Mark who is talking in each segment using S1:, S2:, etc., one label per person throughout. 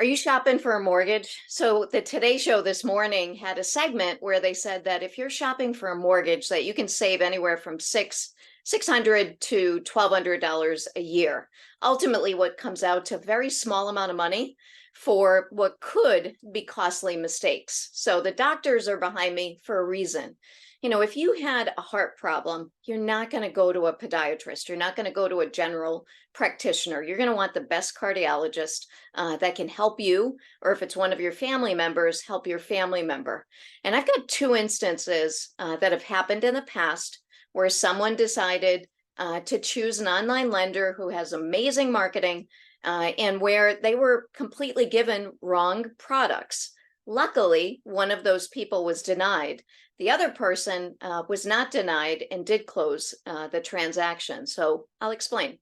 S1: Are you shopping for a mortgage? So the Today Show this morning had a segment where they said that if you're shopping for a mortgage, that you can save anywhere from $600 to $1,200 a year. Ultimately, what comes out to a very small amount of money for what could be costly mistakes. So the doctors are behind me for a reason. If you had a heart problem, you're not going to go to a podiatrist. You're not going to go to a general practitioner. You're going to want the best cardiologist that can help you, or if it's one of your family members, help your family member. And I've got two instances that have happened in the past where someone decided to choose an online lender who has amazing marketing and where they were completely given wrong products. Luckily, one of those people was denied. The other person was not denied and did close the transaction. So I'll explain.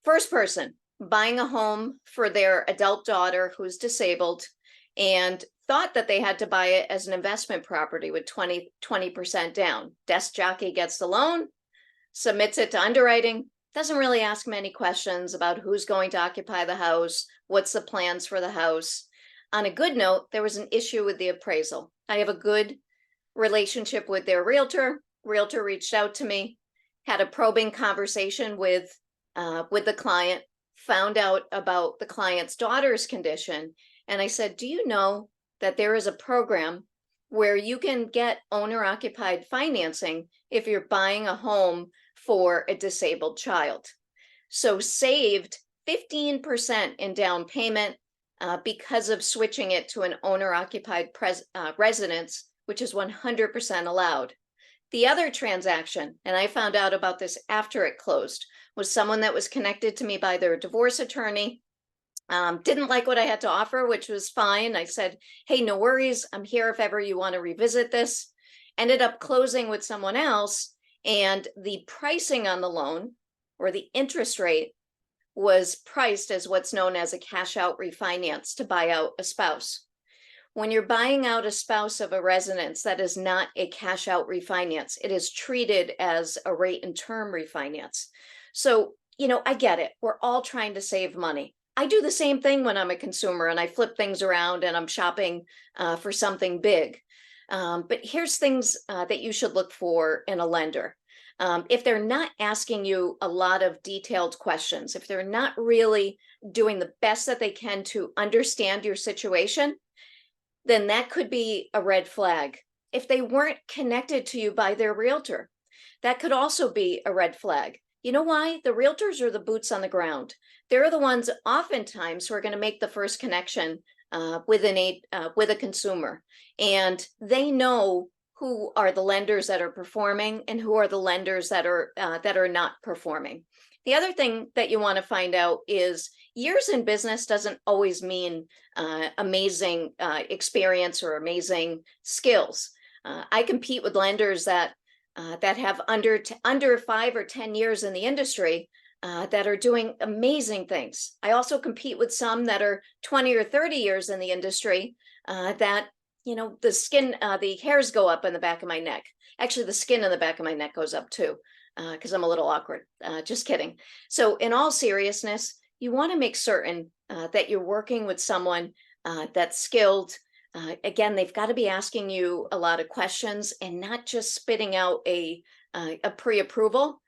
S1: First person, buying a home for their adult daughter who's disabled and thought that they had to buy it as an investment property with 20% down. Desk jockey gets the loan, submits it to underwriting, doesn't really ask many questions about who's going to occupy the house, what's the plans for the house. On a good note, there was an issue with the appraisal. I have a good relationship with their realtor. Realtor reached out to me, had a probing conversation with the client, found out about the client's daughter's condition. And I said, do you know that there is a program where you can get owner-occupied financing if you're buying a home for a disabled child? So saved 15% in down payment because of switching it to an owner-occupied residence, which is 100% allowed. The other transaction, and I found out about this after it closed, was someone that was connected to me by their divorce attorney. Didn't like what I had to offer, which was fine. I said, hey, no worries. I'm here if ever you want to revisit this. Ended up closing with someone else, and the pricing on the loan, or the interest rate, was priced as what's known as a cash out refinance to buy out a spouse. When you're buying out a spouse of a residence, that is not a cash out refinance. It is treated as a rate and term refinance. So, I get it. We're all trying to save money. I do the same thing when I'm a consumer and I flip things around and I'm shopping for something big. But here's things that you should look for in a lender. If they're not asking you a lot of detailed questions, if they're not really doing the best that they can to understand your situation, then that could be a red flag. If they weren't connected to you by their realtor, that could also be a red flag. You know why? The realtors are the boots on the ground. They're the ones oftentimes who are going to make the first connection with a consumer. And they know who are the lenders that are performing and who are the lenders that are not performing. The other thing that you want to find out is years in business doesn't always mean amazing experience or amazing skills. I compete with lenders that have under 5 or 10 years in the industry that are doing amazing things. I also compete with some that are 20 or 30 years in the industry that the hairs go up in the back of my neck. Actually, the skin in the back of my neck goes up too, because I'm a little awkward. Just kidding. So in all seriousness, you want to make certain that you're working with someone that's skilled. Again, they've got to be asking you a lot of questions and not just spitting out a pre-approval,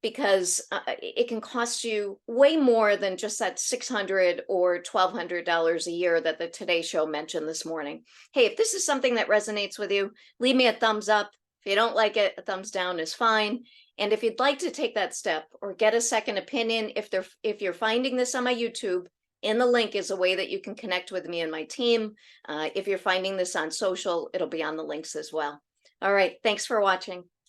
S1: because it can cost you way more than just that $600 or $1,200 a year that the Today Show mentioned this morning. Hey, if this is something that resonates with you, leave me a thumbs up. If you don't like it, a thumbs down is fine. And if you'd like to take that step or get a second opinion, if you're finding this on my YouTube, in the link is a way that you can connect with me and my team. If you're finding this on social, it'll be on the links as well. All right, thanks for watching.